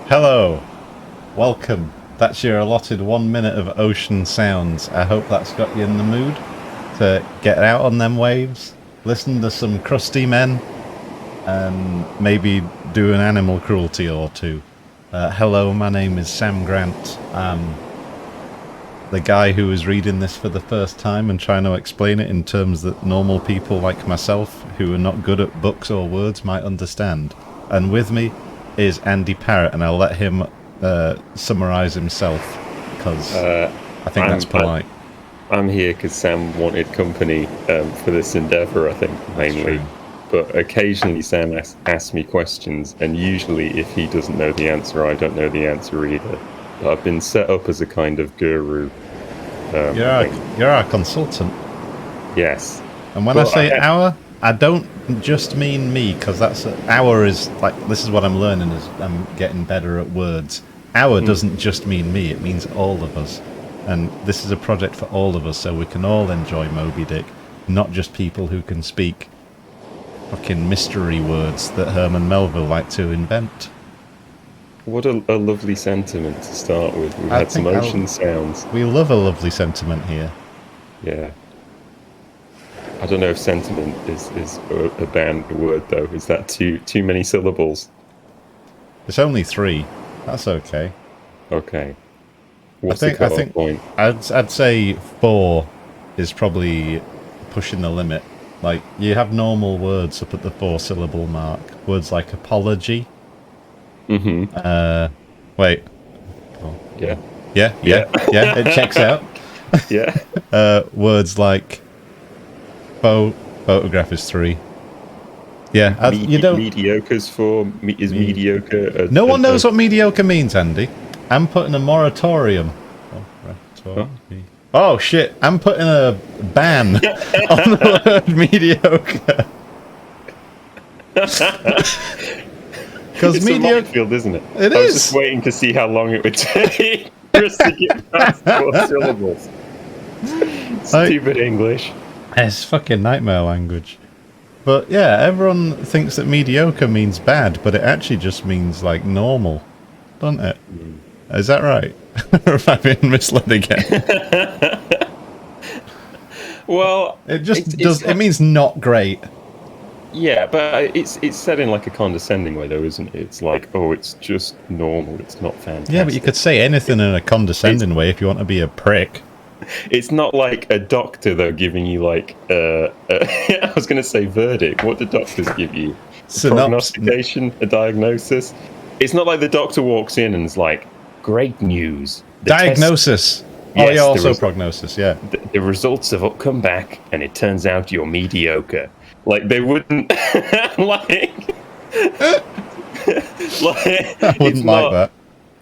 Hello, welcome. That's your allotted 1 minute of ocean sounds. I hope that's got you in the mood to get out on them waves, listen to some crusty men, and maybe do an animal cruelty or two. Hello, my name is Sam Grant. I'm the guy who is reading this for the first time and trying to explain it in terms that normal people like myself, who are not good at books or words, might understand. And with me is Andy Parrott, and I'll let him summarise himself, because I think that's polite. I'm here because Sam wanted company for this endeavour, I think, mainly. But occasionally Sam asks me questions, and usually if he doesn't know the answer, I don't know the answer either. I've been set up as a kind of guru. You're our consultant. Yes. And when I say our, I don't just mean me, because our is like, this is what I'm learning as I'm getting better at words. Our doesn't just mean me, it means all of us. And this is a project for all of us, so we can all enjoy Moby Dick, not just people who can speak fucking mystery words that Herman Melville liked to invent. What a lovely sentiment to start with. We've had some ocean sounds. We love a lovely sentiment here. Yeah. I don't know if sentiment is a banned word, though. Is that too many syllables? It's only 3. That's okay. Okay. What's the cut-off point? I'd say 4 is probably pushing the limit. Like, you have normal words up at the 4-syllable mark. Words like apology. Mm-hmm. Wait. Oh. Yeah. Yeah, it checks out. Yeah. Words like photograph is 3. Yeah, you don't. Mediocre's is mediocre. No one knows what mediocre means, Andy. I'm putting a moratorium. Oh shit! I'm putting a ban on the word mediocre. Because mediocre, field, isn't it? It is. I was just waiting to see how long it would take for us to get past 4 syllables. Stupid English. It's fucking nightmare language. But yeah, everyone thinks that mediocre means bad, but it actually just means like normal, doesn't it? Is that right? Or have I been misled again? Well, it just does. It means not great. Yeah, but it's said in like a condescending way, though, isn't it? It's like, oh, it's just normal. It's not fantastic. Yeah, but you could say anything in a condescending way if you want to be a prick. It's not like a doctor, though, giving you like I was going to say verdict. What do doctors give you? Prognostication, a diagnosis. It's not like the doctor walks in and is like, great news. Diagnosis. Yes, yeah, also prognosis, yeah. The results have come back, and it turns out you're mediocre. Like, they wouldn't... I wouldn't like that.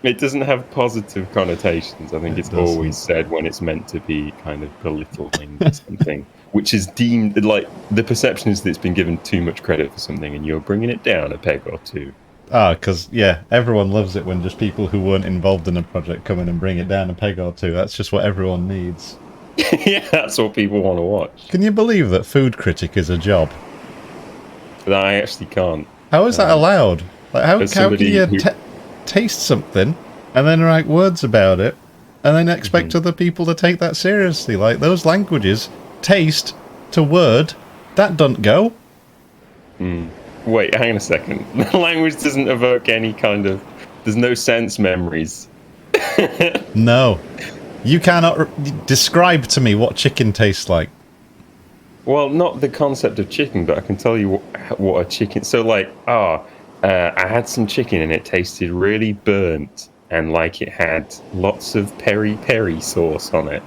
It doesn't have positive connotations. I think it's always said when it's meant to be kind of belittling or something, which is deemed, like, the perception is that it's been given too much credit for something, and you're bringing it down a peg or two. Because, yeah, everyone loves it when just people who weren't involved in a project come in and bring it down a peg or two. That's just what everyone needs. Yeah, that's what people want to watch. Can you believe that food critic is a job? No, I actually can't. How is that allowed? Like, how can you taste something and then write words about it and then expect other people to take that seriously? Like, those languages, taste to word, that doesn't go. Wait, hang on a second. The language doesn't evoke any kind of... There's no sense memories. No. You cannot describe to me what chicken tastes like. Well, not the concept of chicken, but I can tell you what a chicken... So, like, I had some chicken and it tasted really burnt, and, like, it had lots of peri-peri sauce on it.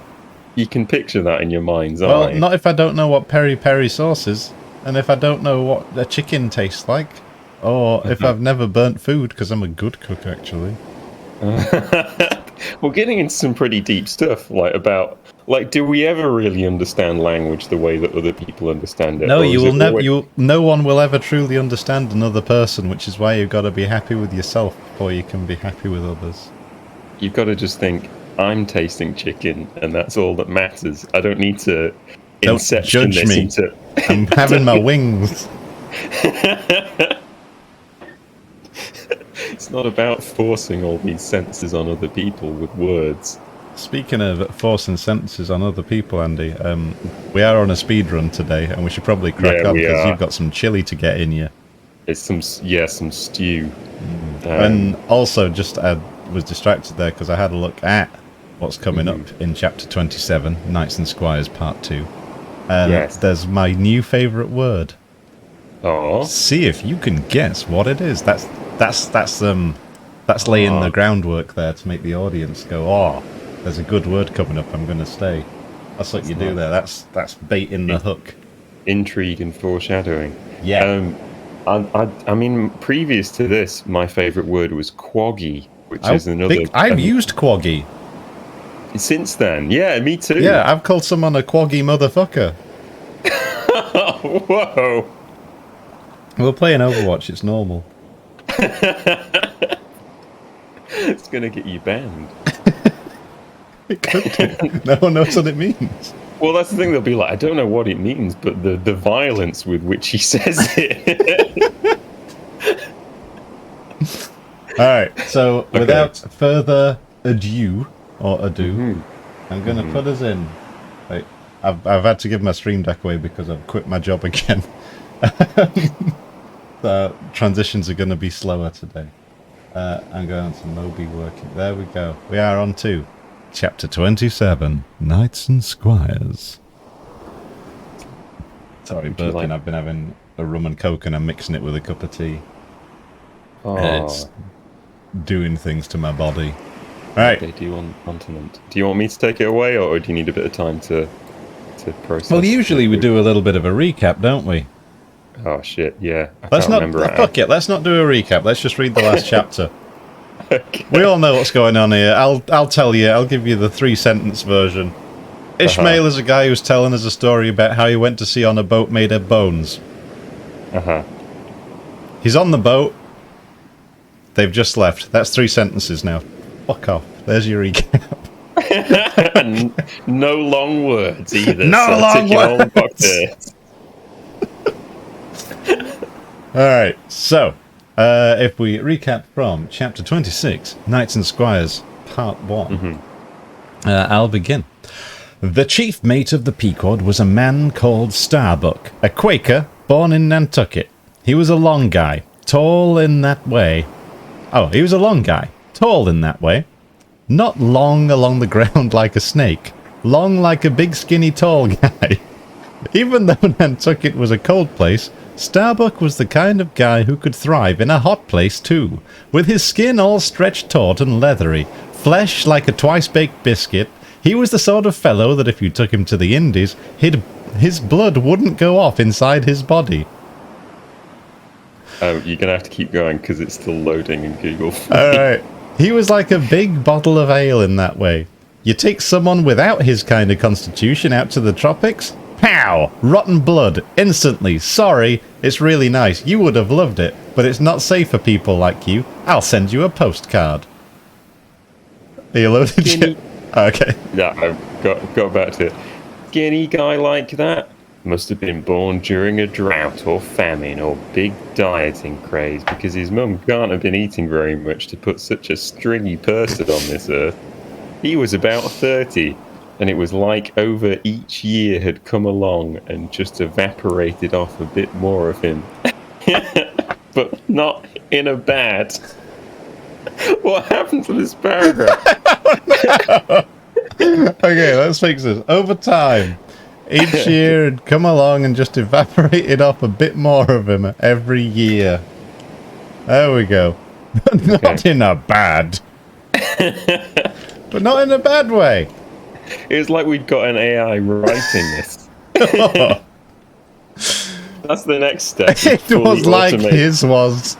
You can picture that in your mind's eye. Well, not if I don't know what peri-peri sauce is. And if I don't know what a chicken tastes like, or if I've never burnt food, because I'm a good cook, actually. We're getting into some pretty deep stuff, like about, like, do we ever really understand language the way that other people understand it? No, you will never. No one will ever truly understand another person, which is why you've got to be happy with yourself before you can be happy with others. You've got to just think, I'm tasting chicken, and that's all that matters. I don't need to. Don't judge me. I'm having my wings. It's not about forcing all these sentences on other people with words. Speaking of forcing sentences on other people, Andy, we are on a speed run today, and we should probably crack Yeah, on we because are. you've got some chili to get in you. It's some stew. And also, just I was distracted there because I had a look at what's coming up in Chapter 27, Knights and Squires Part 2. And Yes. there's my new favourite word. Oh, See if you can guess what it is. That's laying the groundwork there to make the audience go, oh, there's a good word coming up, I'm going to stay. That's what you do there. That's baiting the hook. intrigue and foreshadowing. Yeah. I mean, previous to this, my favourite word was quaggy, which is another. I've used quaggy. Since then, yeah, me too. Yeah, I've called someone a quaggy motherfucker. Whoa. We're playing Overwatch, it's normal. It's gonna get you banned. It could do. No one knows what it means. Well, that's the thing. They'll be like, I don't know what it means, but the violence with which he says it. All right, so without further ado, I'm going to put us in. Wait, I've had to give my stream deck away because I've quit my job again. The transitions are going to be slower today. I'm going to Moby working. There we go. We are on to Chapter 27, Knights and Squires. Sorry, burping. I've been having a rum and coke and I'm mixing it with a cup of tea. And it's doing things to my body. All right. They do on continent. Do you want me to take it away, or do you need a bit of time to process? Well, usually we do a little bit of a recap, don't we? Oh shit! Yeah, Let's not. Fuck it. Let's not do a recap. Let's just read the last chapter. Okay. We all know what's going on here. I'll tell you. I'll give you the 3-sentence version. Ishmael is a guy who's telling us a story about how he went to sea on a boat made of bones. He's on the boat. They've just left. That's 3 sentences now. Fuck off. There's your recap. No long words either. No long words. Alright, so if we recap from Chapter 26, Knights and Squires, Part 1, I'll begin. The chief mate of the Pequod was a man called Starbuck, a Quaker born in Nantucket. He was a long guy, tall in that way. Oh, he was a long guy, tall in that way. Not long along the ground like a snake, long like a big skinny tall guy. Even though Nantucket was a cold place, Starbuck was the kind of guy who could thrive in a hot place too, with his skin all stretched taut and leathery, flesh like a twice-baked biscuit. He was the sort of fellow that if you took him to the Indies, his blood wouldn't go off inside his body. You're going to have to keep going because it's still loading in Google. Alright. He was like a big bottle of ale in that way. You take someone without his kind of constitution out to the tropics, pow! Rotten blood, instantly. Sorry, it's really nice. You would have loved it, but it's not safe for people like you. I'll send you a postcard. Are you loaded yet? Okay. Yeah, I've got back to it. Skinny guy like that must have been born during a drought or famine or big dieting craze, because his mum can't have been eating very much to put such a stringy person on this earth. He was about 30, and it was like over each year had come along and just evaporated off a bit more of him. But not in a bad. What happened to this paragraph? Okay, let's fix this. Over time, each year had come along and just evaporated off a bit more of him every year. There we go. Not in a bad. But not in a bad way. It was like we'd got an AI writing this. That's the next step. It was like his was.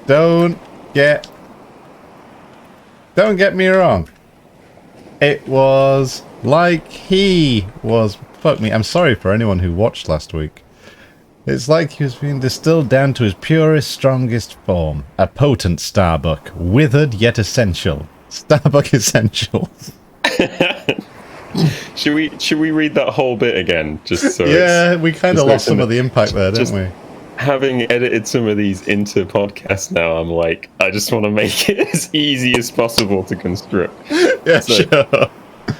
Don't get me wrong. It was like he was. Fuck me. I'm sorry for anyone who watched last week. It's like he was being distilled down to his purest, strongest form. A potent Starbuck, withered yet essential. Starbuck Essentials. Should we read that whole bit again? Just so yeah, we kind of lost some of the impact there, didn't we? having edited some of these into podcasts now, I'm like, I just want to make it as easy as possible to construct. Yeah, So, sure.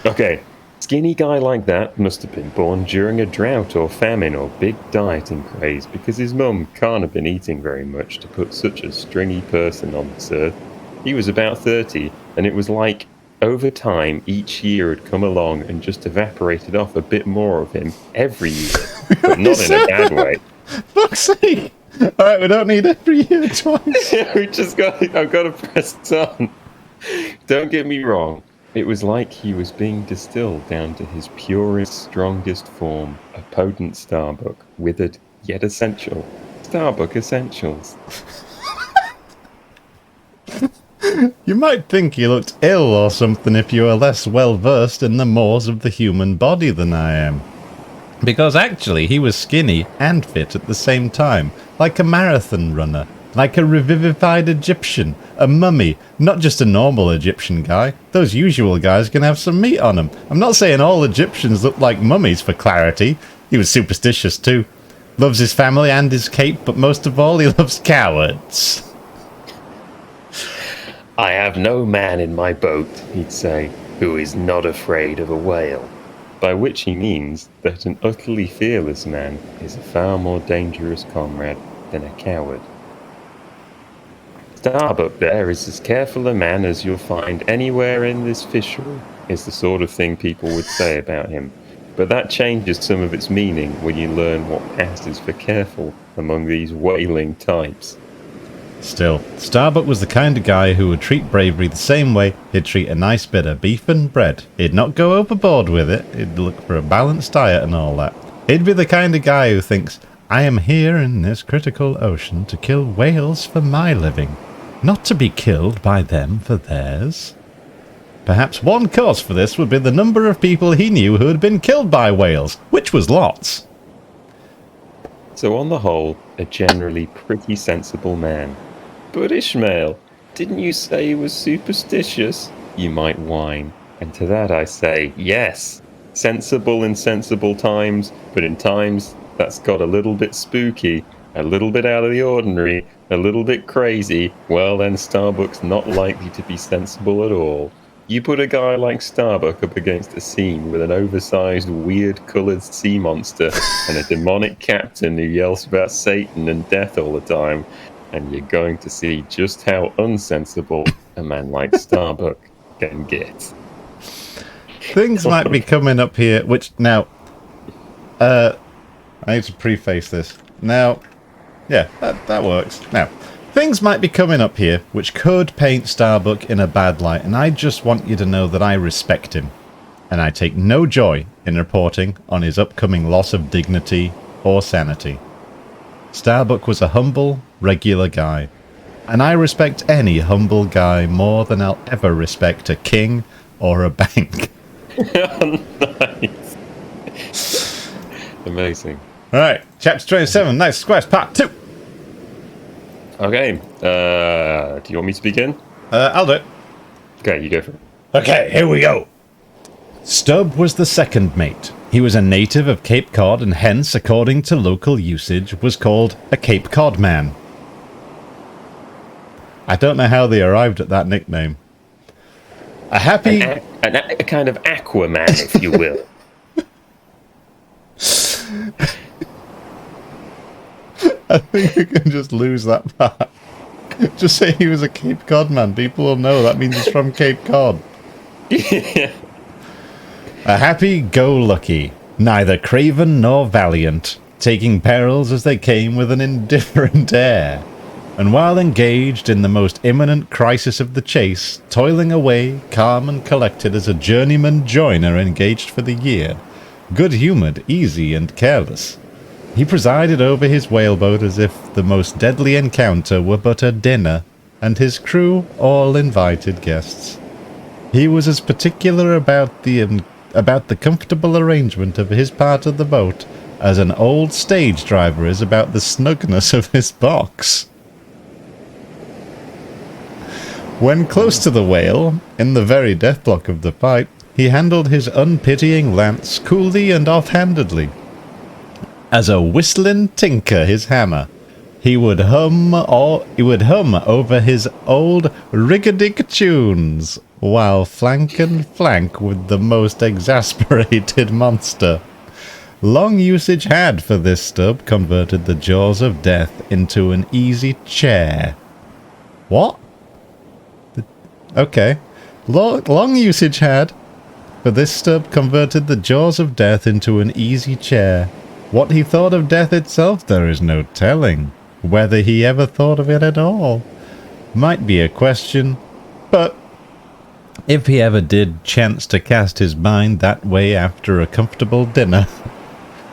okay. Skinny guy like that must have been born during a drought or famine or big dieting craze because his mum can't have been eating very much to put such a stringy person on this earth. He was about 30, and it was like over time each year had come along and just evaporated off a bit more of him every year, but not in a bad way. Fuck's sake! Alright, we don't need every year twice. I've got to press on. Don't get me wrong. It was like he was being distilled down to his purest, strongest form, a potent Starbuck, withered yet essential. Starbuck Essentials. You might think he looked ill or something if you were less well versed in the mores of the human body than I am. Because actually he was skinny and fit at the same time, like a marathon runner, like a revivified Egyptian, a mummy, not just a normal Egyptian guy. Those usual guys can have some meat on them. I'm not saying all Egyptians look like mummies, for clarity. He was superstitious too. Loves his family and his cape, but most of all he loves cowards. I have no man in my boat, he'd say, who is not afraid of a whale. By which he means that an utterly fearless man is a far more dangerous comrade than a coward. Starbuck there is as careful a man as you'll find anywhere in this fishery, is the sort of thing people would say about him. But that changes some of its meaning when you learn what passes for careful among these whaling types. Still, Starbuck was the kind of guy who would treat bravery the same way he'd treat a nice bit of beef and bread. He'd not go overboard with it, he'd look for a balanced diet and all that. He'd be the kind of guy who thinks, I am here in this critical ocean to kill whales for my living, not to be killed by them for theirs. Perhaps one cause for this would be the number of people he knew who had been killed by whales, which was lots. So on the whole, a generally pretty sensible man. But Ishmael, didn't you say he was superstitious? You might whine. And to that I say, yes, sensible in sensible times, but in times that's got a little bit spooky, a little bit out of the ordinary, a little bit crazy, well then Starbuck's not likely to be sensible at all. You put a guy like Starbuck up against a scene with an oversized, weird-coloured sea monster and a demonic captain who yells about Satan and death all the time, and you're going to see just how unsensible a man like Starbuck can get. Things might be coming up here, which now, I need to preface this. Now, yeah, that works. Now, things might be coming up here which could paint Starbuck in a bad light, and I just want you to know that I respect him, and I take no joy in reporting on his upcoming loss of dignity or sanity. Starbuck was a humble, regular guy, and I respect any humble guy more than I'll ever respect a king or a bank. Nice. Amazing. Alright, chapter 27, Nice Quest, part 2. Okay, do you want me to begin? I'll do it. Okay, you go for it. Okay, here we go. Stubb was the second mate. He was a native of Cape Cod and hence, according to local usage, was called a Cape Cod man. I don't know how they arrived at that nickname. A happy... A kind of Aquaman, if you will. I think we can just lose that part. Just say he was a Cape Cod man. People will know that means he's from Cape Cod. Yeah. A happy-go-lucky, neither craven nor valiant, taking perils as they came with an indifferent air, and while engaged in the most imminent crisis of the chase, toiling away, calm and collected as a journeyman joiner engaged for the year, good-humoured, easy and careless. He presided over his whaleboat as if the most deadly encounter were but a dinner, and his crew all invited guests. He was as particular about the comfortable arrangement of his part of the boat as an old stage driver is about the snugness of his box. When close to the whale, in the very deathblock of the fight, he handled his unpitying lance coolly and offhandedly, as a whistling tinker his hammer, he would hum over his old rigadick tunes while flank and flank with the most exasperated monster. Long usage had for this stub converted the jaws of death into an easy chair. What? Okay. Long usage had for this stub converted the jaws of death into an easy chair. What he thought of death itself, there is no telling. Whether he ever thought of it at all might be a question, but if he ever did chance to cast his mind that way after a comfortable dinner,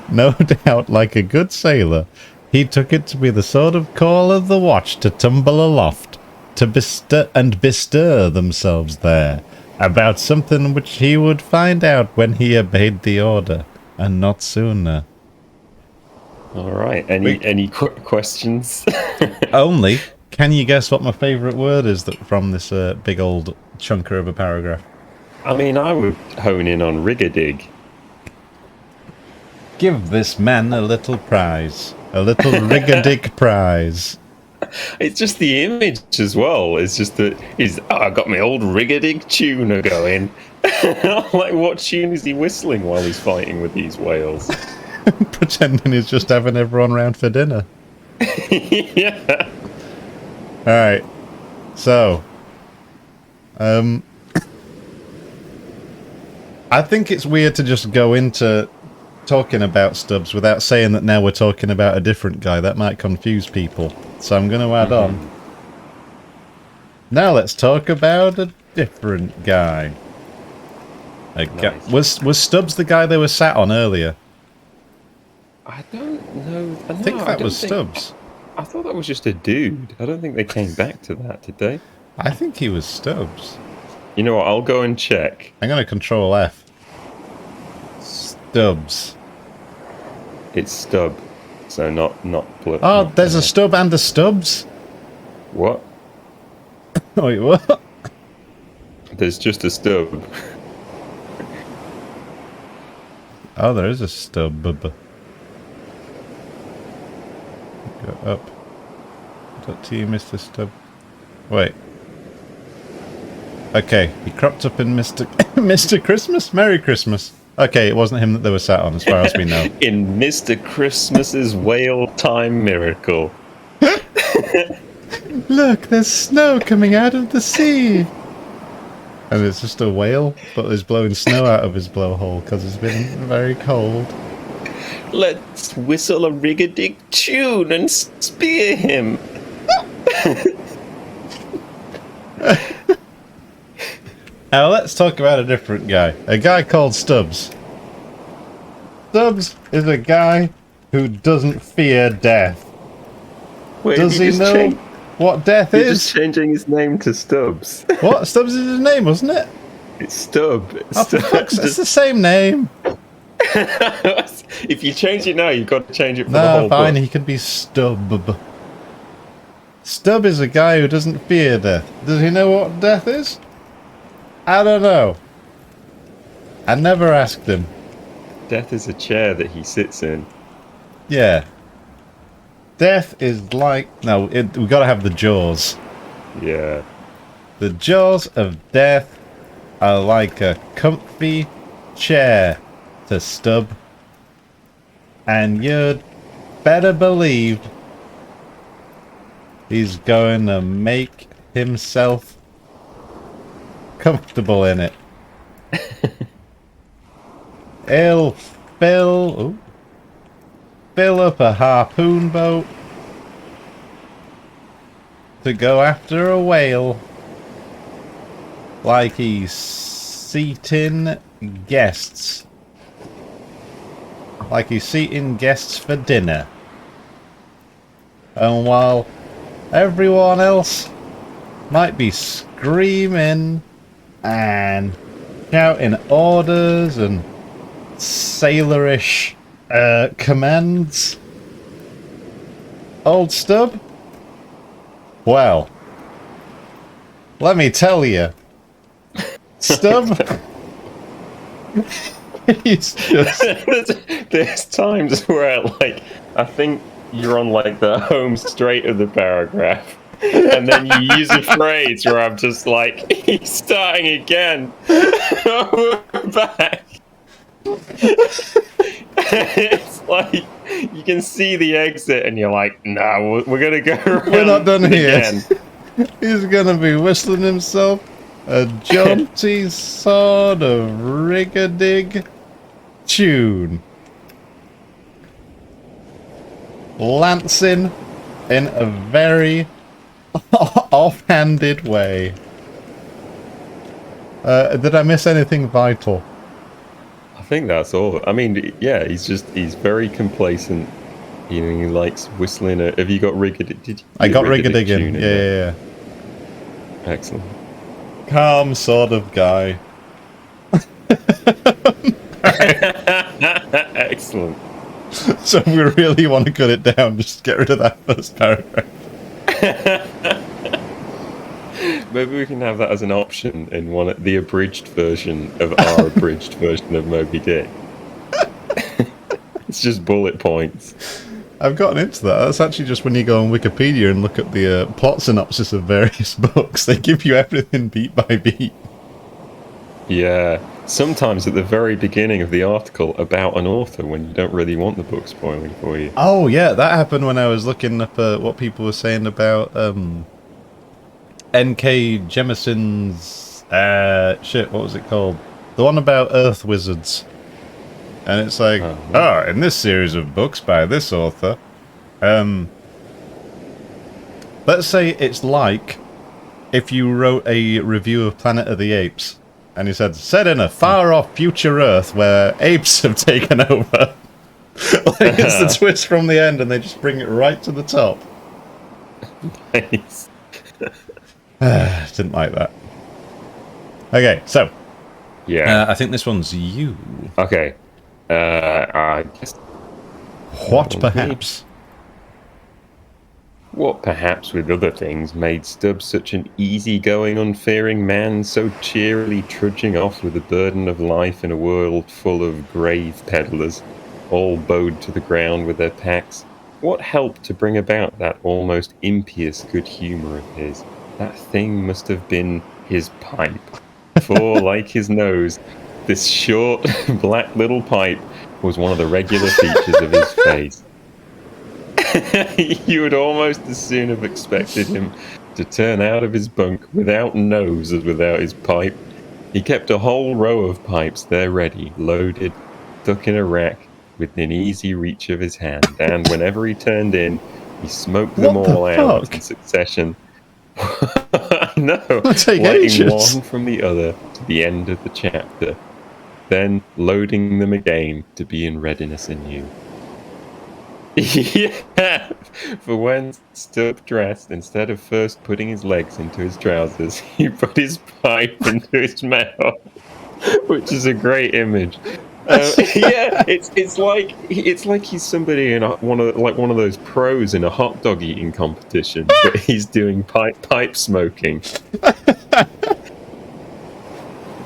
no doubt, like a good sailor, he took it to be the sort of call of the watch to tumble aloft, to bestir themselves there, about something which he would find out when he obeyed the order, and not sooner. All right. Any questions? Only, can you guess what my favourite word is from this big old chunker of a paragraph? I mean, I would hone in on rigadig. Give this man a little prize. A little rigadick prize. It's just the image as well. It's just that I got my old rigadig tuner going. Like, what tune is he whistling while he's fighting with these whales? Pretending he's just having everyone round for dinner. Yeah. Alright. So. I think it's weird to just go into talking about Stubbs without saying that now we're talking about a different guy. That might confuse people. So I'm going to add on. Now let's talk about a different guy. Nice. Was Stubbs the guy they were sat on earlier? I don't know. I think that was Stubbs. I thought that was just a dude. I don't think they came back to that, did they? I think he was Stubbs. You know what? I'll go and check. I'm going to Control F. Stubbs. It's Stub, so not. Oh, there's a Stub and a Stubbs. What? Wait, what? There's just a Stub. Oh, there is a Stub. Go up. Up to you, Mr. Stub. Wait. Okay, he cropped up in Mr. Mr. Christmas? Merry Christmas. Okay, it wasn't him that they were sat on, as far as we know. In Mr. Christmas's whale time miracle. Look, there's snow coming out of the sea. And it's just a whale, but he's blowing snow out of his blowhole because it's been very cold. Let's whistle a rigadig tune and spear him. Now let's talk about a different guy. A guy called Stubbs. Stubbs is a guy who doesn't fear death. Wait, does he know what death He's is? just changing his name to Stubbs. What? Stubbs is his name, wasn't it? It's Stub. Oh, for fuck's sake, it's the same name. If you change it now, you've got to change it for the No, whole fine, book. he could be Stubb. Stubb is a guy who doesn't fear death. Does he know what death is? I don't know. I never asked him. Death is a chair that he sits in. Yeah. Death is like... No, we've got to have the jaws. Yeah. The jaws of death are like a comfy chair to Stubb. And you'd better believe he's going to make himself comfortable in it. He'll fill up a harpoon boat to go after a whale like he's seating guests. Like he's seating guests for dinner. And while everyone else might be screaming and shouting orders and sailorish commands, old Stubb, well, let me tell you, Stubb, he's just... There's times where, like, I think you're on like the home straight of the paragraph, and then you use a phrase where I'm just like, he's starting again. We're back. It's like you can see the exit, and you're like, "No, we're gonna go around. We're not done here." Again. He's gonna be whistling himself a jaunty sort of rig-a-dig tune. Lancing in a very offhanded way. Did I miss anything vital? I think that's all. I mean, yeah, he's very complacent. You know, he likes whistling. Have you got rig-a-dig? I got rig-a-digging. Yeah. Excellent. Calm sort of guy. Excellent. So if we really want to cut it down, just get rid of that first paragraph. Maybe we can have that as an option in the abridged version of our abridged version of Moby Dick. It's just bullet points. I've gotten into that. That's actually just when you go on Wikipedia and look at the plot synopsis of various books. They give you everything beat by beat. Yeah. Sometimes at the very beginning of the article about an author when you don't really want the book spoiling for you. Oh, yeah, that happened when I was looking up what people were saying about N.K. Jemison's... what was it called? The one about Earth Wizards. And it's like, in this series of books by this author, let's say it's like if you wrote a review of Planet of the Apes, and he said, set in a far-off future Earth where apes have taken over. Like, it's the twist from the end, and they just bring it right to the top. Nice. Didn't like that. Okay, so. Yeah. I think this one's you. Okay. I guess. What perhaps? What perhaps with other things made Stubbs such an easygoing, unfearing man, so cheerily trudging off with the burden of life in a world full of grave peddlers, all bowed to the ground with their packs? What helped to bring about that almost impious good humour of his? That thing must have been his pipe. For, like his nose, this short, black little pipe was one of the regular features of his face. You would almost as soon have expected him to turn out of his bunk without nose as without his pipe. He kept a whole row of pipes there ready, loaded, stuck in a rack, within easy reach of his hand, and whenever he turned in, he smoked them all out in succession. I know, lighting one from the other to the end of the chapter, then loading them again to be in readiness anew. Yeah, for when Stubb dressed, instead of first putting his legs into his trousers, he put his pipe into his mouth, which is a great image. Yeah, it's like he's somebody in one of those pros in a hot dog eating competition, but he's doing pipe smoking.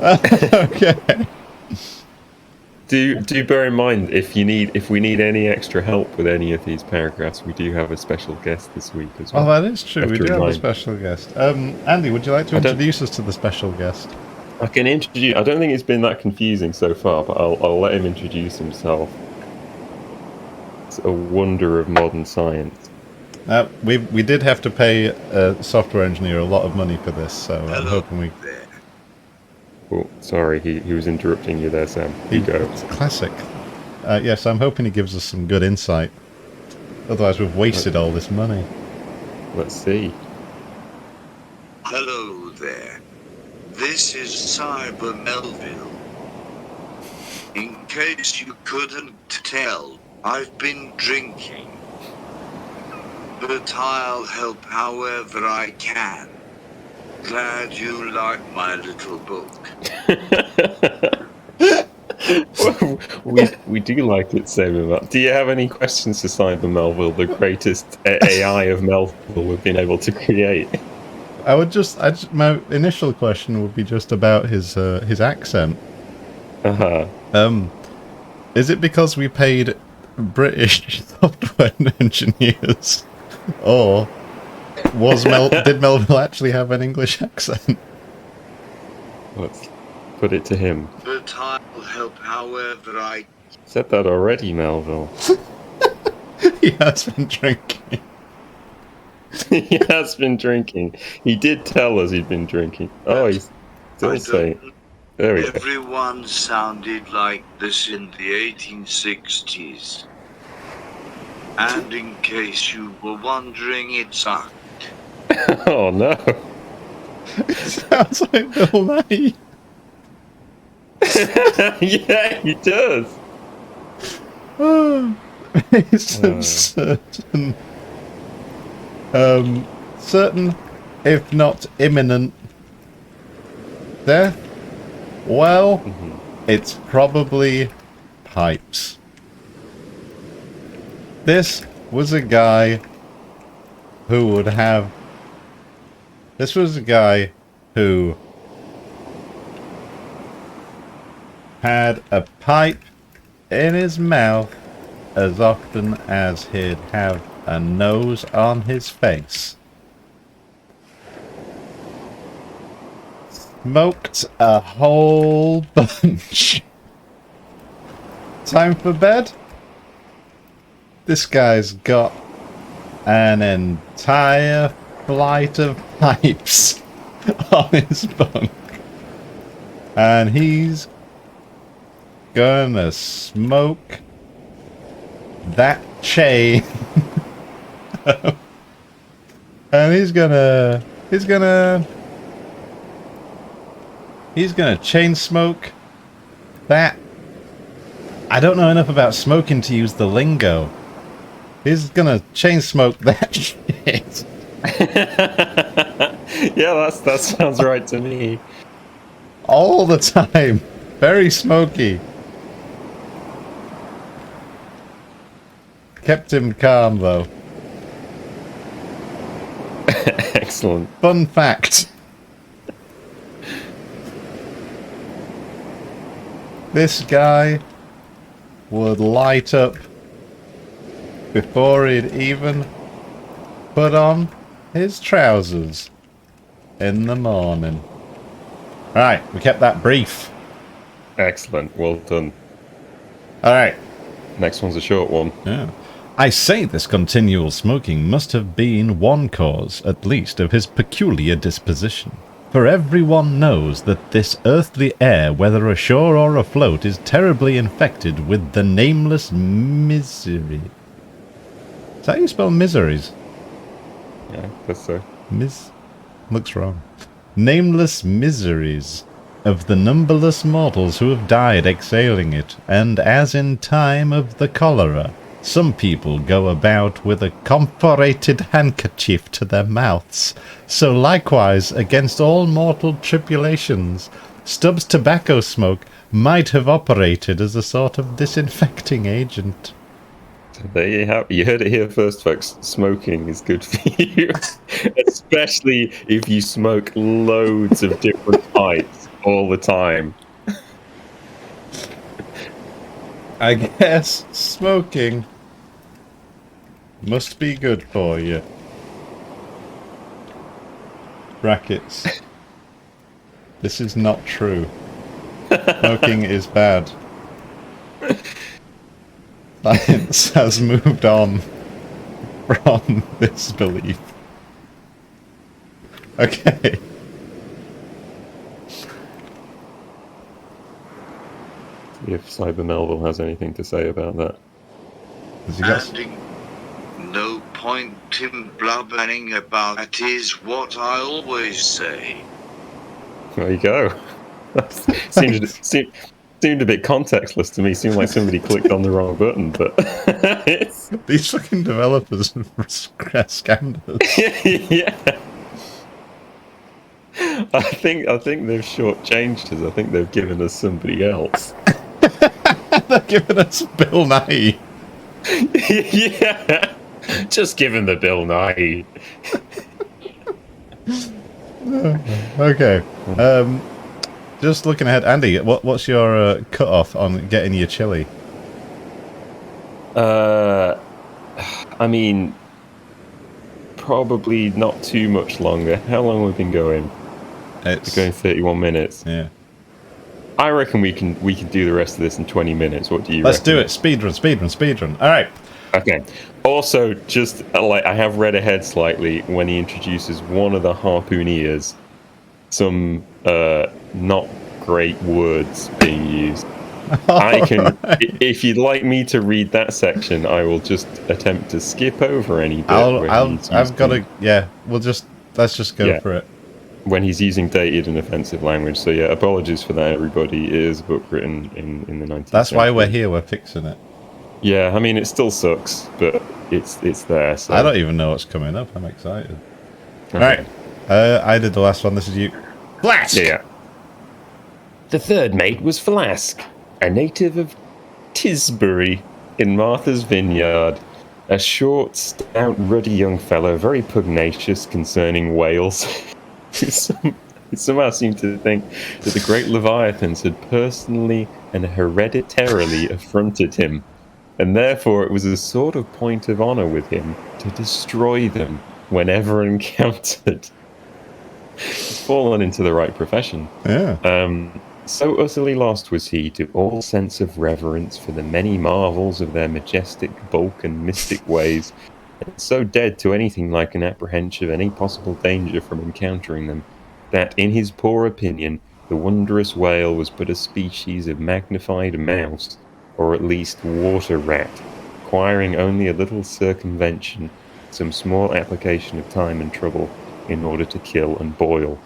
Okay. Do bear in mind if we need any extra help with any of these paragraphs, we do have a special guest this week as well. Oh, that is true. We do have a special guest. Andy, would you like to introduce us to the special guest? I can introduce. I don't think it's been that confusing so far, but I'll let him introduce himself. It's a wonder of modern science. We did have to pay a software engineer a lot of money for this, so I'm hoping we. Oh, sorry, he was interrupting you there, Sam. You go. It's classic. Yes, I'm hoping he gives us some good insight. Otherwise, we've wasted all this money. Let's see. Hello there. This is Cyber Melville. In case you couldn't tell, I've been drinking. But I'll help however I can. Glad you like my little book. Well, we do like it, Saber. Do you have any questions to Cyber Melville, the greatest AI of Melville we've been able to create? My initial question would be just about his accent. Uh-huh. Is it because we paid British software engineers, or did Melville actually have an English accent? Let's put it to him. But I'll help however I. Said that already, Melville. He has been drinking. He has been drinking. He did tell us he'd been drinking. Oh, he's still saying. There we go. Everyone sounded like this in the 1860s. And in case you were wondering, it sucked. Oh no. Sounds like Bill Nye. Yeah, he does. It's certain, if not imminent, death. Well, it's probably pipes. This was a guy who would have. This was a guy who had a pipe in his mouth as often as he'd have a nose on his face. Smoked a whole bunch. Time for bed? This guy's got an entire flight of pipes on his bunk. And he's gonna smoke that chain. And he's gonna chain smoke that. I don't know enough about smoking to use the lingo. He's gonna chain smoke that shit. Yeah, that sounds right to me. All the time. Very smoky. Kept him calm though. Excellent. Fun fact. This guy would light up before he'd even put on his trousers in the morning. Alright, we kept that brief. Excellent. Well done. Alright. Next one's a short one. Yeah. I say this continual smoking must have been one cause, at least, of his peculiar disposition. For everyone knows that this earthly air, whether ashore or afloat, is terribly infected with the nameless misery. Is that how you spell miseries? Yeah, that's so. Looks wrong. Nameless miseries of the numberless mortals who have died exhaling it, and as in time of the cholera, some people go about with a comphorated handkerchief to their mouths. So likewise, against all mortal tribulations, Stubbs' tobacco smoke might have operated as a sort of disinfecting agent. So there you have. You heard it here first, folks. Smoking is good for you, especially if you smoke loads of different pipes all the time. I guess smoking must be good for you. Brackets. This is not true. Smoking is bad. Science has moved on from this belief. Okay. If Cyber Melville has anything to say about that. Has he got No point in blubbering about that is what I always say. There you go. Seemed a bit contextless to me. Seemed like somebody clicked on the wrong button, but it's... These fucking developers scammed us. Yeah. I think they've shortchanged us. I think they've given us somebody else. They're giving us Bill Nye. Yeah. Just give him the Bill Nye. Okay. Just looking ahead, Andy. What's your cut-off on getting your chili? I mean, probably not too much longer. How long have we been going? It's We're going 31 minutes. yeah. I reckon we can do the rest of this in 20 minutes. What do you Let's reckon? do it. Speedrun. All right. Okay. Also, just like I have read ahead slightly when he introduces one of the harpooneers, some not great words being used. I can, if you'd like me to read that section, I will just attempt to skip over any bit. I've got to. Yeah. Let's just go for it. When he's using dated and offensive language. So yeah, apologies for that, everybody. It is a book written in the 19th That's why century. we're here. We're fixing it. Yeah, I mean, it still sucks, but it's there. So. I don't even know what's coming up. I'm excited. Okay. All right. I did the last one. This is you. Flask! Yeah. The third mate was Flask, a native of Tisbury in Martha's Vineyard. A short, stout, ruddy young fellow, very pugnacious concerning whales. He somehow seemed to think that the great Leviathans had personally and hereditarily affronted him, and therefore it was a sort of point of honour with him to destroy them whenever encountered. He's fallen into the right profession. Yeah. So utterly lost was he to all sense of reverence for the many marvels of their majestic bulk and mystic ways, and so dead to anything like an apprehension of any possible danger from encountering them, that in his poor opinion the wondrous whale was but a species of magnified mouse, or at least water rat, requiring only a little circumvention, some small application of time and trouble, in order to kill and boil.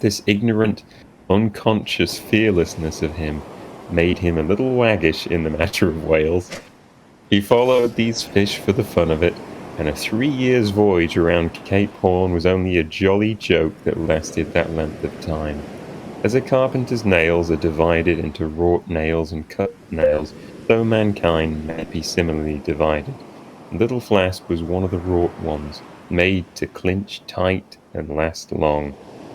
This ignorant, unconscious fearlessness of him made him a little waggish in the matter of whales. He followed these fish for the fun of it, and a 3 years' voyage around Cape Horn was only a jolly joke that lasted that length of time. As a carpenter's nails are divided into wrought nails and cut nails, so mankind may be similarly divided. Little Flask was one of the wrought ones, made to clinch tight and last long.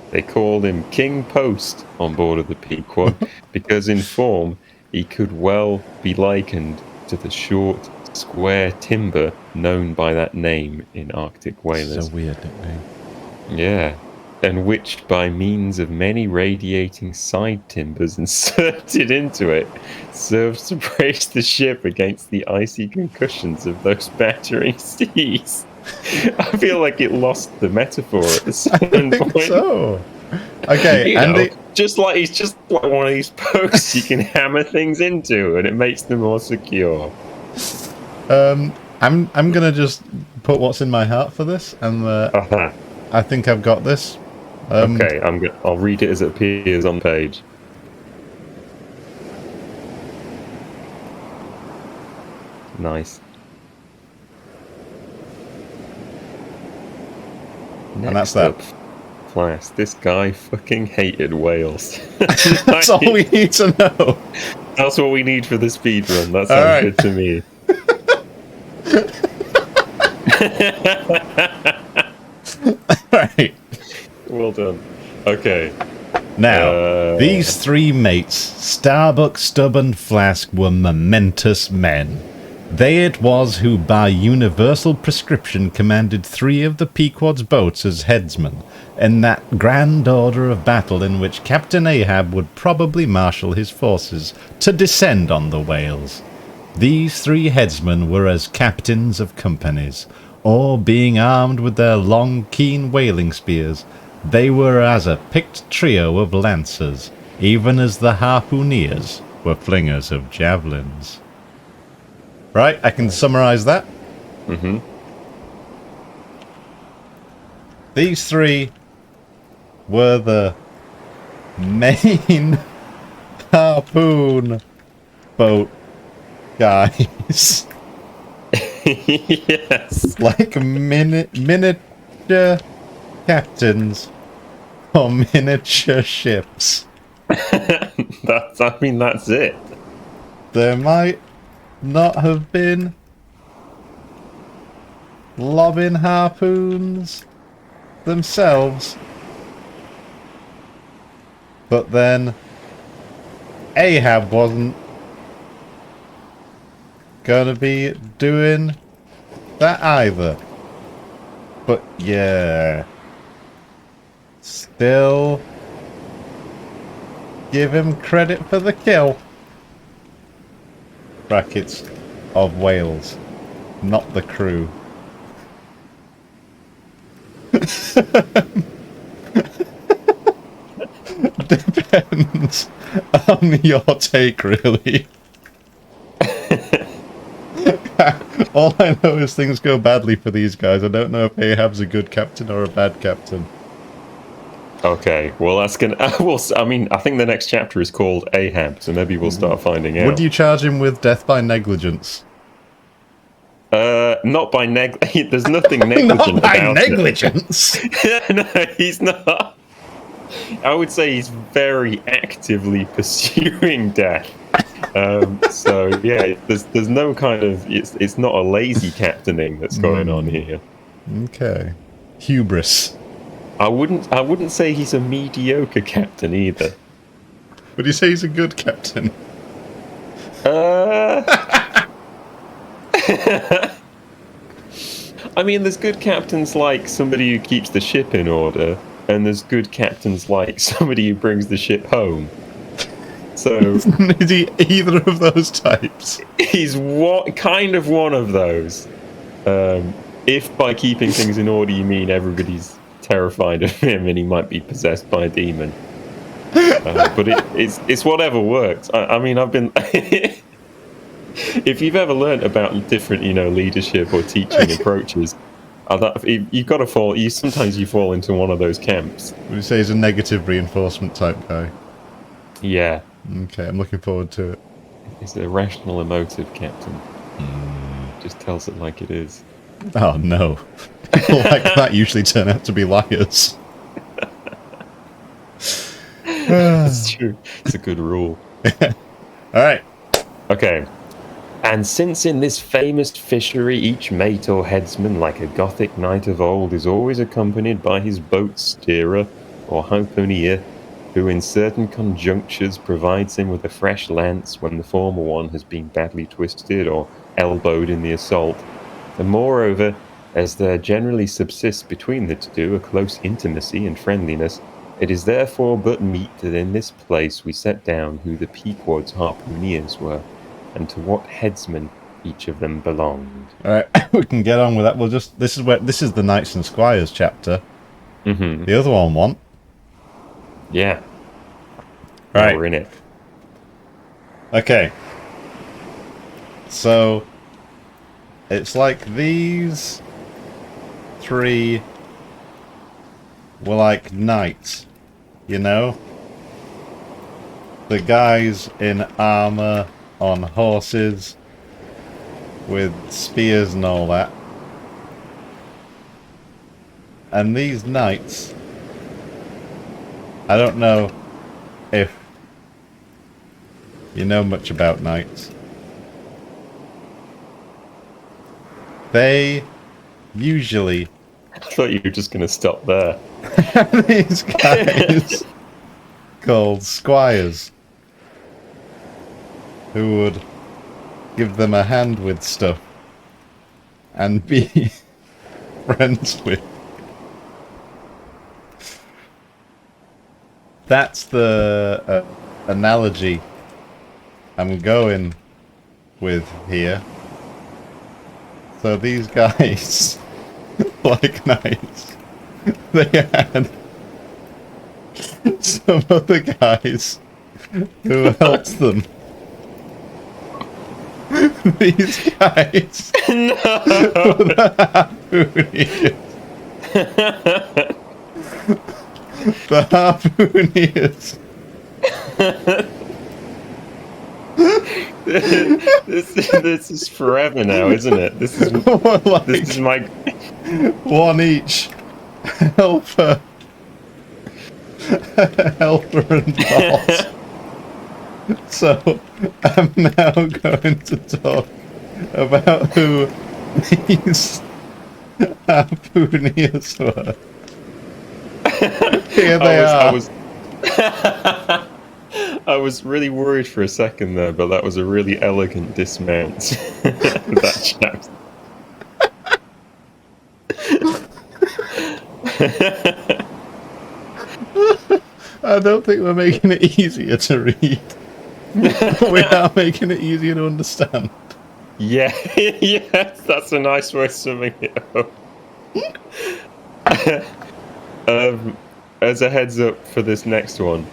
They called him King Post on board of the Pequod because in form he could well be likened to the short, square timber known by that name in Arctic whalers. So weird nickname. Yeah, and which by means of many radiating side timbers inserted into it serves to brace the ship against the icy concussions of those battering seas. I feel like it lost the metaphor at a certain point. So. Okay, You Andy. know, he's just like one of these pokes you can hammer things into, and it makes them more secure. I'm gonna just put what's in my heart for this, and I think I've got this. Okay, I'll read it as it appears on the page. Nice. And that's that. Flask. This guy fucking hated whales. That's all we need to know. That's what we need for the speed run. That All sounds right. good to me. Right. Well done. Okay. Now, these three mates, Starbuck, Stubb, and Flask, were momentous men. They it was who by universal prescription commanded 3 of the Pequod's boats as headsmen, in that grand order of battle in which Captain Ahab would probably marshal his forces to descend on the whales. These 3 headsmen were as captains of companies, or being armed with their long, keen whaling spears, they were as a picked trio of lancers, even as the harpooneers were flingers of javelins. Right, I can summarize that. Mm-hmm. These 3 were the main harpoon boat guys. Yes. Like miniature captains or miniature ships. That's it. There might not have been lobbing harpoons themselves, but then Ahab wasn't gonna be doing that either. But yeah, still give him credit for the kill. Brackets of Wales, not the crew. Depends on your take, really. All I know is things go badly for these guys. I don't know if Ahab's a good captain or a bad captain. Okay, well that's gonna. I mean, I think the next chapter is called Ahab, so maybe we'll start finding out. Would you charge him with death by negligence? Not by There's nothing negligent Not by about negligence. it. No, he's not. I would say he's very actively pursuing death. So yeah, there's no kind of. It's not a lazy captaining that's going on here. Okay, hubris. I wouldn't say he's a mediocre captain either. Would you say he's a good captain? I mean, there's good captains like somebody who keeps the ship in order, and there's good captains like somebody who brings the ship home. So is he either of those types? he's kind of one of those. If by keeping things in order you mean everybody's terrified of him and he might be possessed by a demon. But it's whatever works. I mean, I've been. If you've ever learnt about different, leadership or teaching approaches, you've got to fall. Sometimes you fall into one of those camps. Would you say he's a negative reinforcement type guy? Yeah. Okay, I'm looking forward to it. He's a rational, emotive captain. Just tells it like it is. Oh no. People like that usually turn out to be liars. That's true. It's a good rule. Alright. Okay. And since in this famous fishery each mate or headsman, like a Gothic knight of old, is always accompanied by his boat steerer or harpooner, who in certain conjunctures provides him with a fresh lance when the former one has been badly twisted or elbowed in the assault, and moreover, as there generally subsists between the two a close intimacy and friendliness, it is therefore but meet that in this place we set down who the Pequod's harpooneers were, and to what headsman each of them belonged. Alright, we can get on with that. This is the Knights and Squires chapter. Mm-hmm. The other one. Yeah. Right. We're in it. Okay. So it's like these three were like knights, The guys in armor on horses with spears and all that. And these knights, I don't know if you know much about knights. They usually... I thought you were just going to stop there. these guys called squires, who would give them a hand with stuff and be friends with. That's the analogy I'm going with here. So these guys, like knights, they had some other guys who helped them. These guys No. were the harpooneers. The harpooneers. This is forever now, isn't it? This is my One each. Helper and boss. So I'm now going to talk about who these harpooneers were. Here they are. I was really worried for a second there, but that was a really elegant dismount. That chap. I don't think we're making it easier to read. We are making it easier to understand. Yeah, yes, that's a nice way of summing it up. As a heads up for this next one,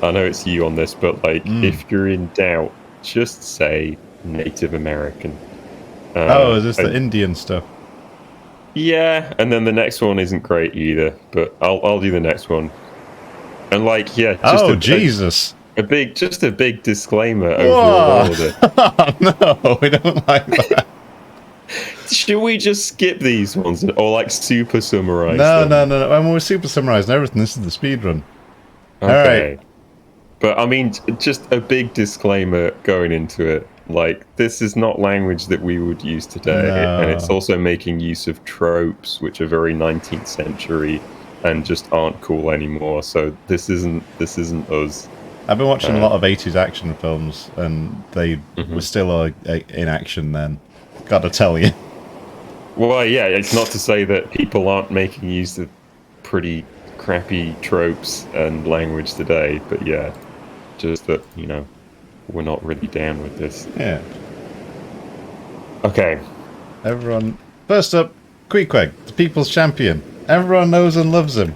I know it's you on this, but like, if you're in doubt, just say Native American. Is this the Indian stuff? Yeah, and then the next one isn't great either, but I'll do the next one. And like, yeah, just Jesus! a big disclaimer over order. Oh, no, we don't like that. Should we just skip these ones or like super summarize? No. them? We're super summarising everything. This is the speed run. Okay. All right. But I mean, just a big disclaimer going into it. Like, this is not language that we would use today, and it's also making use of tropes which are very 19th century and just aren't cool anymore. So this isn't us. I've been watching a lot of 80s action films, and they were still in action then. Gotta tell you. Well, yeah, it's not to say that people aren't making use of pretty crappy tropes and language today, but yeah, just that, we're not really down with this. Yeah. Okay. Everyone. First up, Queequeg, the people's champion. Everyone knows and loves him.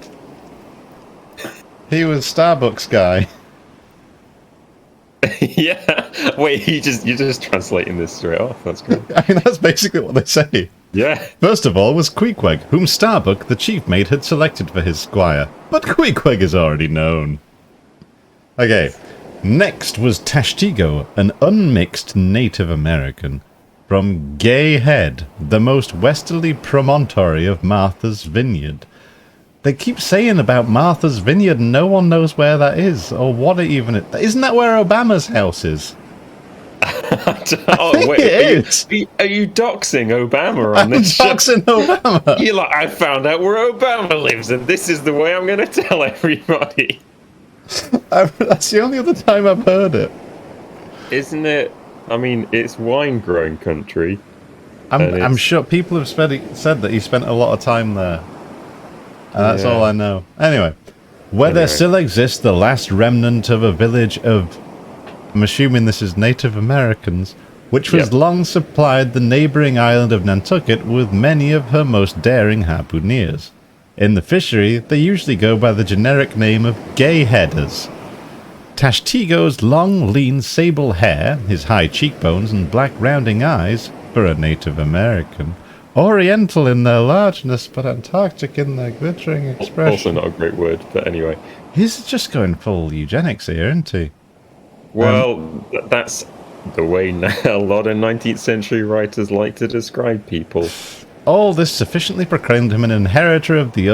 He was Starbucks guy. Yeah. Wait, you're just translating this straight off. That's great. I mean, that's basically what they say. Yeah. First of all was Queequeg, whom Starbuck, the chief mate, had selected for his squire. But Queequeg is already known. Okay. Next was Tashtigo, an unmixed Native American. From Gay Head, the most westerly promontory of Martha's Vineyard. They keep saying about Martha's Vineyard, and no one knows where that is, or what it even is. Isn't that where Obama's house is? Oh, wait, are you doxing Obama on this show? Doxing Obama. You're like, I found out where Obama lives, and this is the way I'm going to tell everybody. That's the only other time I've heard it. Isn't it? I mean, it's wine growing country. I'm sure people have said that he spent a lot of time there. And that's all I know. Anyway, there still exists the last remnant of a village of, I'm assuming this is Native Americans, which was long supplied the neighbouring island of Nantucket with many of her most daring harpooneers. In the fishery, they usually go by the generic name of gay headers. Tashtigo's long, lean, sable hair, his high cheekbones and black rounding eyes, for a Native American, Oriental in their largeness, but Antarctic in their glittering expression. Also not a great word, but anyway. He's just going full eugenics here, isn't he? Well, that's the way a lot of 19th century writers like to describe people. All this sufficiently proclaimed him an inheritor of the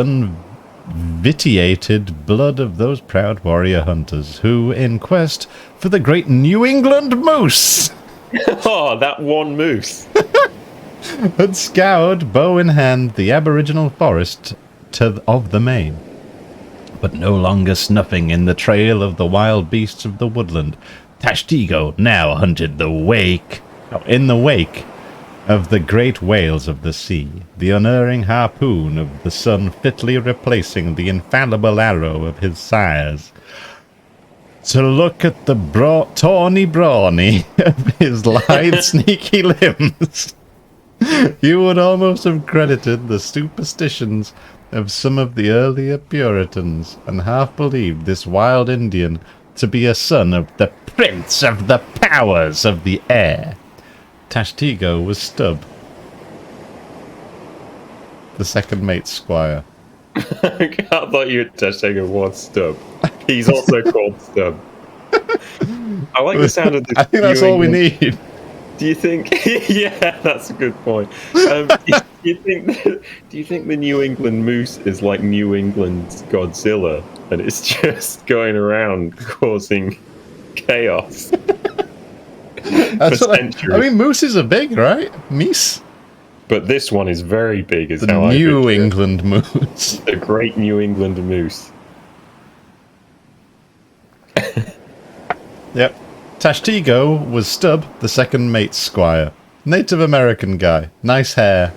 unvitiated blood of those proud warrior hunters who, in quest for the great New England moose, oh, that one moose, had scoured, bow in hand, the aboriginal forest of the Main. But no longer snuffing in the trail of the wild beasts of the woodland, Tashtigo now hunted in the wake of the great whales of the sea, the unerring harpoon of the sun fitly replacing the infallible arrow of his sires. To look at the tawny brawny of his lithe, sneaky limbs, you would almost have credited the superstitions of some of the earlier Puritans, and half believed this wild Indian to be a son of the Prince of the Powers of the Air. Tashtigo was Stubb, the second mate's squire. I thought you had Tashtigo was Stubb. He's also called Stubb. I like the sound of this. I think that's all we need. Do you think? Yeah, that's a good point. Do you think the New England moose is like New England's Godzilla, and it's just going around causing chaos? That's what I mean, mooses are big, right? Meese. But this one is very big. Is the how New England moose. The great New England moose. Tashtigo was Stubb, the second mate's squire. Native American guy. Nice hair.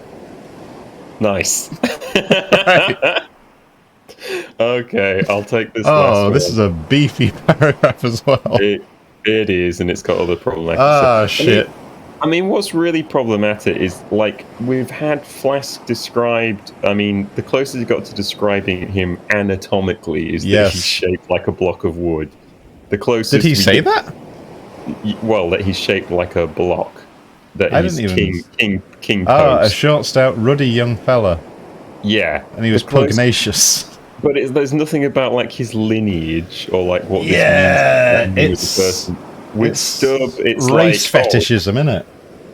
Nice. Right. Okay, I'll take this. Oh, last this one. is a beefy paragraph as well. It is, and it's got other problematic Ah, stuff. shit. I mean, what's really problematic is, like, we've had Flask described. I mean, the closest you got to describing him anatomically is that he's shaped like a block of wood. The closest. Did he say that? Well, that he's shaped like a block. That I he's didn't even... king Ah, a post. short, stout, ruddy young fella. Yeah, And he was pugnacious. But there's nothing about, like, his lineage or, like, what this Yeah, means. it's... The person. With Stubb, it's race like fetishism, innit?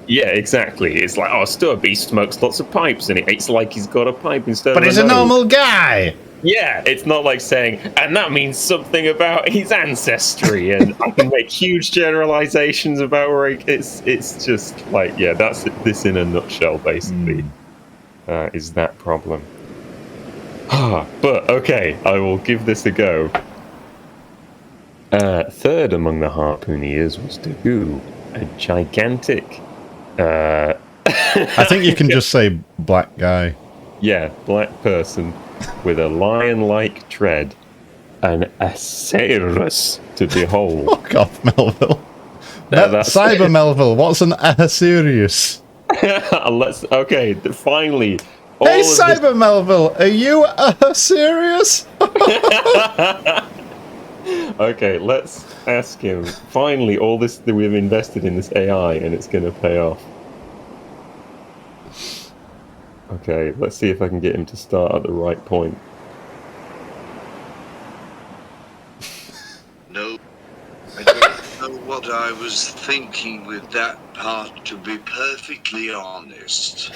Yeah, exactly. It's like, oh, Stubb, he smokes lots of pipes, and it's like he's got a pipe instead But of he's a a nose. normal guy! Yeah, it's not like saying, and that means something about his ancestry, and I can make huge generalizations about where it's just like, yeah, that's this in a nutshell, basically, is that problem. But, okay, I will give this a go. Third among the harpooneers was Dagu, a gigantic... I think you can just say black guy. Yeah, black person with a lion-like tread, an Acerus to behold. Fuck off, Melville. That's Cyber Melville, what's an Ahasuerus? Okay, finally. Hey, Cyber Melville, are you serious? Okay, let's ask him. Finally, all this that we've invested in this AI, and it's going to pay off. Okay, let's see if I can get him to start at the right point. No, I don't know what I was thinking with that part, to be perfectly honest.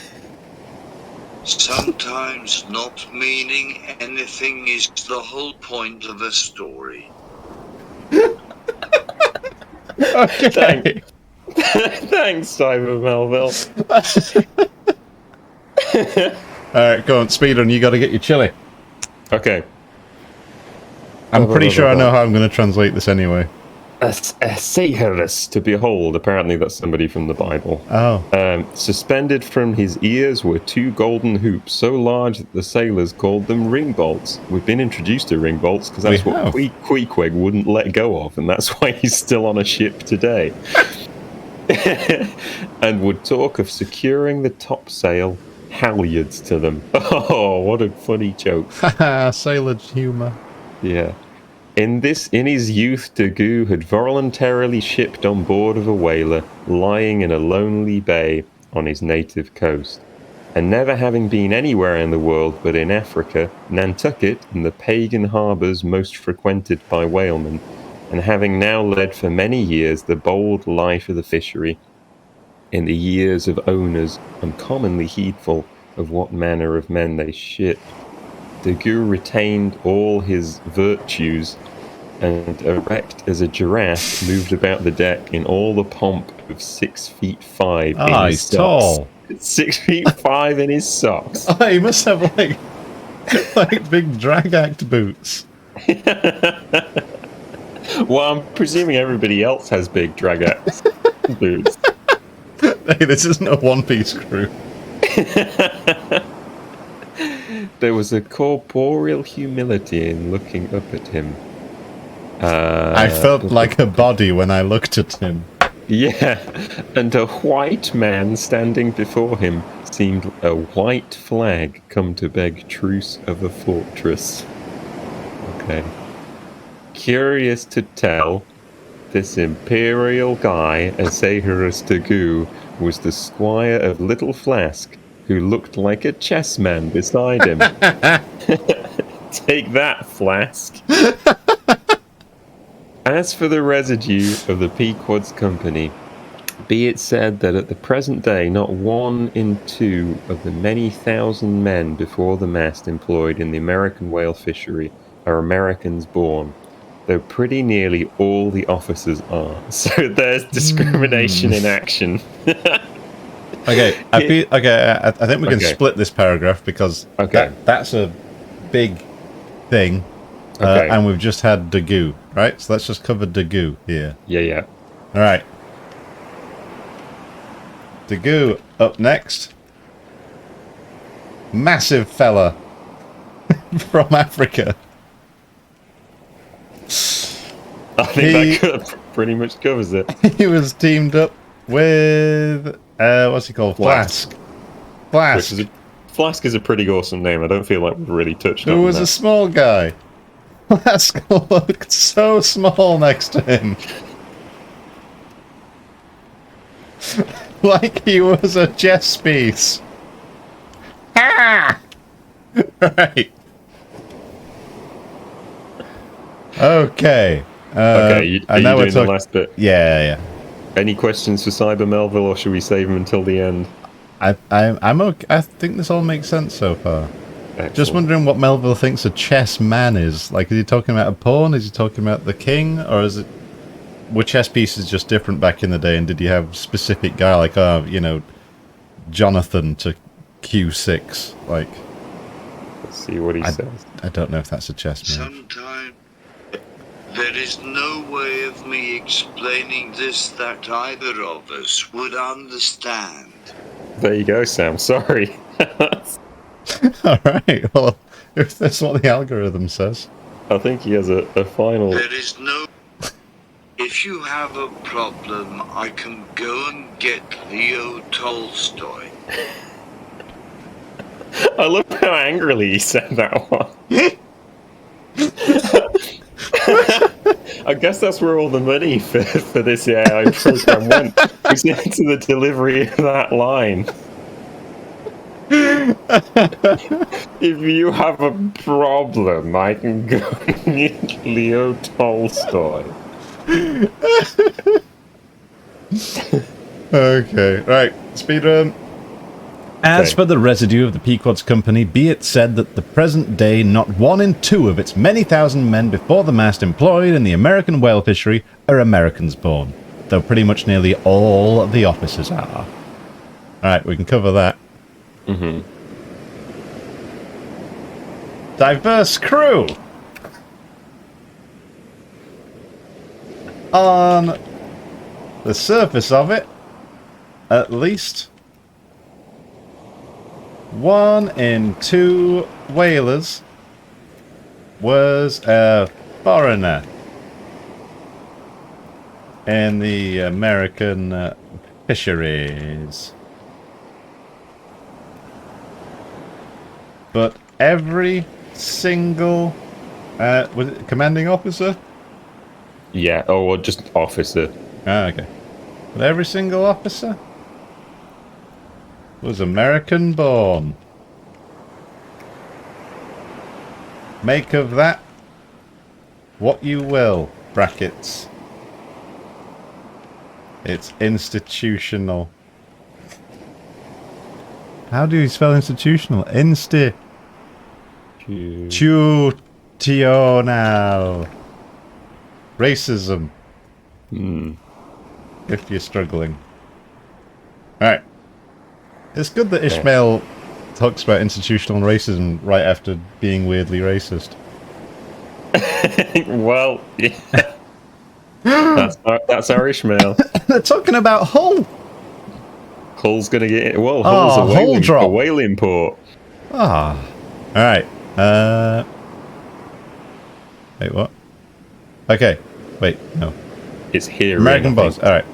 Sometimes not meaning anything is the whole point of a story. Okay. Thanks, Cyber Melville. Alright, go on, speedrun, you gotta get your chili. Okay. I'm pretty sure I know how I'm gonna translate this anyway. Acerus to behold. Apparently that's somebody from the Bible. Oh. Suspended from his ears were two golden hoops, so large that the sailors called them ring bolts. We've been introduced to ring bolts because that's what Queequeg wouldn't let go of, and that's why he's still on a ship today. And would talk of securing the topsail halyards to them. Oh, what a funny joke. Haha, sailor humour. Yeah. In his youth, Dagu had voluntarily shipped on board of a whaler lying in a lonely bay on his native coast, and never having been anywhere in the world but in Africa, Nantucket, and the pagan harbours most frequented by whalemen, and having now led for many years the bold life of the fishery, in the years of owners uncommonly heedful of what manner of men they shipped, Dagu retained all his virtues, and erect as a giraffe moved about the deck in all the pomp of 6'5". Ah, he's tall. 6'5" in his socks. Oh, he must have like big drag act boots. Well, I'm presuming everybody else has big drag act boots. Hey, this isn't a one-piece crew. There was a corporeal humility in looking up at him. I felt like a body when I looked at him. Yeah, and a white man standing before him seemed a white flag come to beg truce of a fortress. Okay. Curious to tell, this imperial guy, Acerus Dagu, was the squire of Little Flask, who looked like a chessman beside him. Take that, Flask. As for the residue of the Pequod's company, be it said that at the present day not 1 in 2 of the many thousand men before the mast employed in the American whale fishery are Americans born, though pretty nearly all the officers are. So there's discrimination in action. Okay, I think we can split this paragraph because that's a big thing, and we've just had Dagu, right? So let's just cover Dagu here. Yeah. Alright. Dagu up next. Massive fella from Africa. I think that pretty much covers it. He was teamed up with what's he called? Flask. Flask. Flask is a pretty awesome name. I don't feel like we've really touched on that. Who was a small guy. Flask looked so small next to him. Like he was a chess piece. Ah! Right. Okay. Okay, are you doing the last bit? Yeah. Any questions for Cyber Melville, or should we save them until the end? I'm okay. I think this all makes sense so far. Excellent. Just wondering what Melville thinks a chess man is. Like, is he talking about a pawn? Is he talking about the king? Or is it... Were chess pieces just different back in the day? And did you have a specific guy like, Jonathan to Q6? Like... Let's see what he says. I don't know if that's a chess move. Sometimes there is no way of me explaining this that either of us would understand. There you go, Sam. Sorry. Alright, well, if that's what the algorithm says. I think he has a final... There is no... If you have a problem, I can go and get Leo Tolstoy. I love how angrily he said that one. I guess that's where all the money for this AI program went. Was into the delivery of that line. If you have a problem, I can go and get Leo Tolstoy. Okay, right, speedrun. As for the residue of the Pequod's company, be it said that the present day not 1 in 2 of its many thousand men before the mast employed in the American whale fishery are Americans born, though pretty much nearly all the officers are. Alright, we can cover that. Mm-hmm. Diverse crew! On the surface of it, at least... 1 in 2 whalers was a foreigner in the American fisheries. But every single... was it commanding officer? Yeah, or just officer. Ah, okay. But every single officer was American born. Make of that what you will, brackets. It's institutional. How do you spell institutional? Institutional. Racism. If you're struggling. Alright. It's good that Ishmael talks about institutional racism right after being weirdly racist. Well, yeah. that's our Ishmael. They're talking about Hull. Hull's gonna get it. Well, Hull's a whaling port. Ah. Alright. Wait, what? Okay. Wait, no. It's here. American boss. Alright.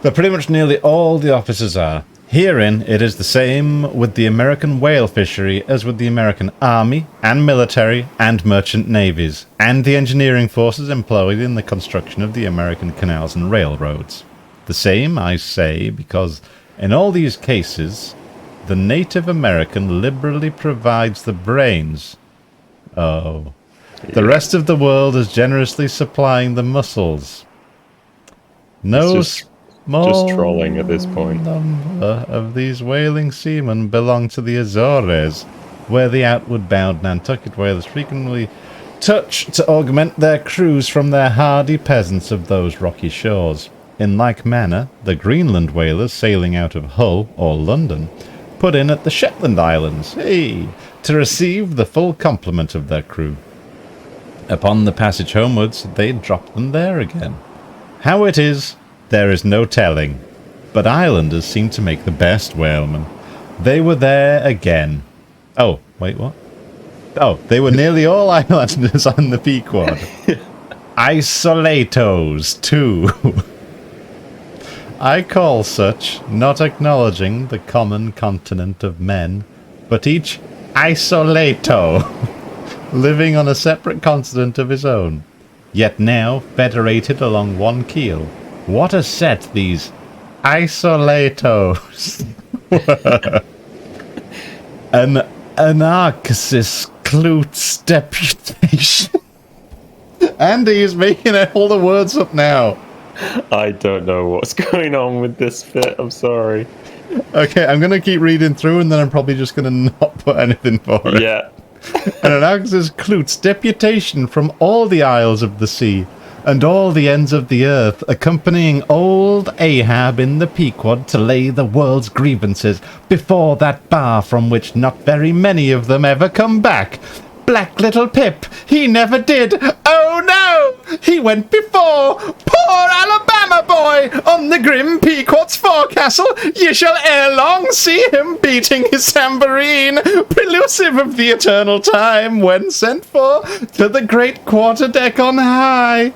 But pretty much nearly all the officers are. Herein, it is the same with the American whale fishery as with the American army and military and merchant navies, and the engineering forces employed in the construction of the American canals and railroads. The same, I say, because in all these cases, the Native American liberally provides the brains. Oh. Yeah. The rest of the world is generously supplying the muscles. No just trolling at this point. Number of these whaling seamen belong to the Azores, where the outward bound Nantucket whalers frequently touch to augment their crews from their hardy peasants of those rocky shores. In like manner, the Greenland whalers sailing out of Hull or London put in at the Shetland Islands, to receive the full complement of their crew. Upon the passage homewards, they drop them there again. How it is, There is no telling. But islanders seem to make the best whalemen. They were there again. Oh, wait, what? Oh, they were nearly all islanders on the Pequod. Isolatos, too. I call such, not acknowledging the common continent of men, but each isolato, living on a separate continent of his own, yet now federated along one keel. What a set these isolatos. An anarchist Klutz deputation. Andy is making all the words up now. I don't know what's going on with this bit. I'm sorry. Okay, I'm going to keep reading through and then I'm probably just going to not put anything for it. Yeah. An anarchist Klutz deputation from all the isles of the sea and all the ends of the earth, accompanying old Ahab in the Pequod to lay the world's grievances before that bar from which not very many of them ever come back. Black little Pip, he never did. Oh no, he went before. Poor Alabama boy on the grim Pequod's forecastle. You shall ere long see him beating his tambourine, prelusive of the eternal time when sent for to the great quarterdeck on high.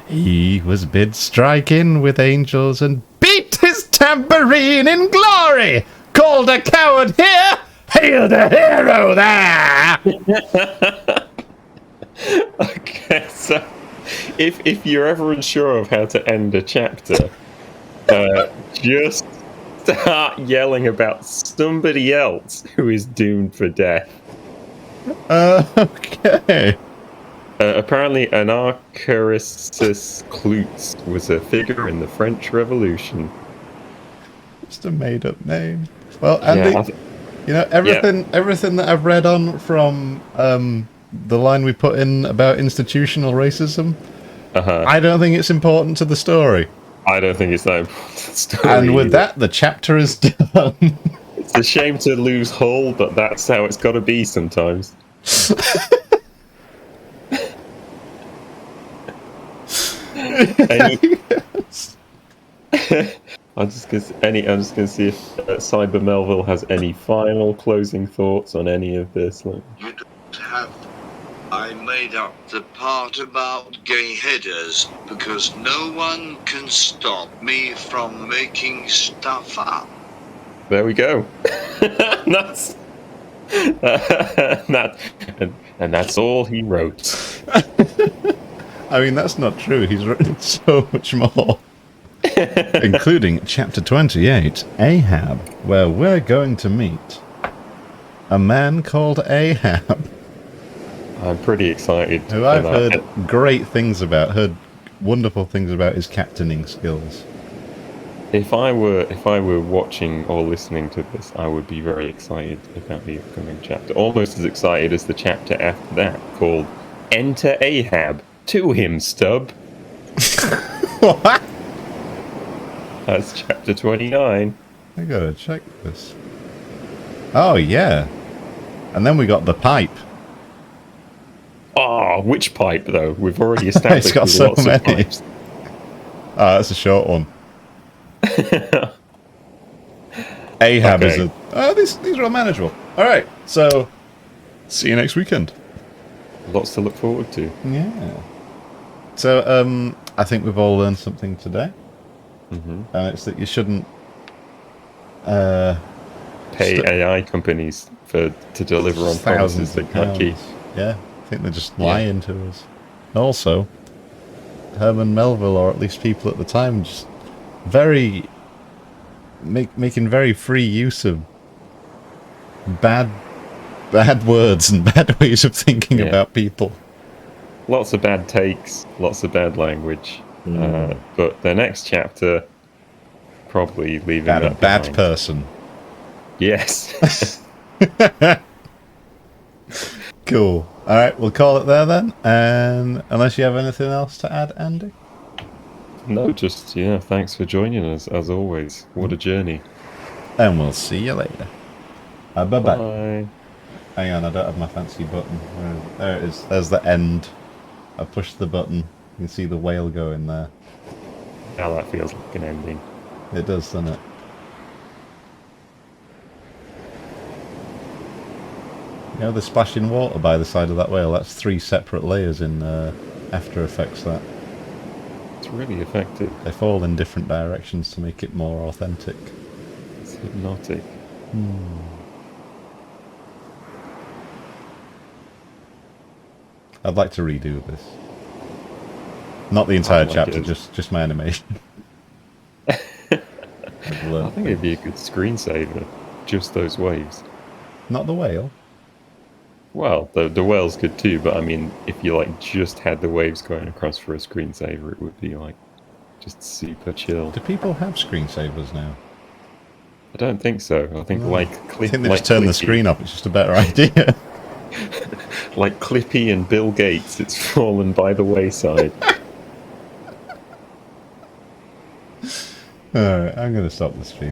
He was bid strike in with angels and beat his tambourine in glory. Called a coward here, hailed a hero there. Okay, so if you're ever unsure of how to end a chapter, just start yelling about somebody else who is doomed for death. Okay. Apparently, Anarchist Klutz was a figure in the French Revolution. Just a made-up name. Well, Andy, Yeah, you know, everything that I've read on from the line we put in about institutional racism, I don't think it's important to the story. I don't think it's that important to the story. And with either. that, the chapter is done. It's a shame to lose Hull, but that's how it's got to be sometimes. Yes. I'm just gonna see if Cyber Melville has any final closing thoughts on any of this. Like, You don't have. I made up the part about gay headers because no one can stop me from making stuff up. there we go. That's and that's all he wrote. I mean, that's not true. He's written so much more. Including chapter 28, Ahab, where we're going to meet a man called Ahab. I'm pretty excited. Who I've for heard that. great things about, heard wonderful things about his captaining skills. If I were watching or listening to this, I would be very excited about the upcoming chapter. Almost as excited as the chapter after that, called Enter Ahab. To him, Stub. What? That's chapter 29. I gotta check this. Oh, yeah. And then we got the pipe. Oh, which pipe, though? We've already established It's got there's so lots many. of pipes. Oh, that's a short one. Ahab is Okay. a... Oh, these are all manageable. Alright, so... See you next weekend. Lots to look forward to. Yeah. So, I think we've all learned something today. Mm-hmm. And it's that you shouldn't... Pay AI companies to deliver on promises they can't keep. Yeah, I think they're just lying to us. Also, Herman Melville, or at least people at the time, just making very free use of bad words and bad ways of thinking about people. Lots of bad takes, lots of bad language. But the next chapter, probably leaving Bad, a that bad behind. person. Yes. Cool. All right, we'll call it there then. And unless you have anything else to add, Andy? No, just, thanks for joining us, as always. What a journey. And we'll see you later. Bye-bye. Bye. Hang on, I don't have my fancy button. There it is. There's the end. I pushed the button. You can see the whale going there. Now that feels like an ending. It does, doesn't it? You know the splashing water by the side of that whale? That's 3 separate layers in After Effects, that. It's really effective. They fall in different directions to make it more authentic. It's hypnotic. I'd like to redo this. Not the entire like chapter, it. just my animation. I think it'd be a good screensaver. Just those waves. Not the whale. Well, the whale's good too, but I mean, if you like just had the waves going across for a screensaver, it would be like just super chill. Do people have screensavers now? I don't think so. I think I think they just turn the screen off. It's just a better idea. Like Clippy and Bill Gates, it's fallen by the wayside. Alright, I'm going to stop the stream.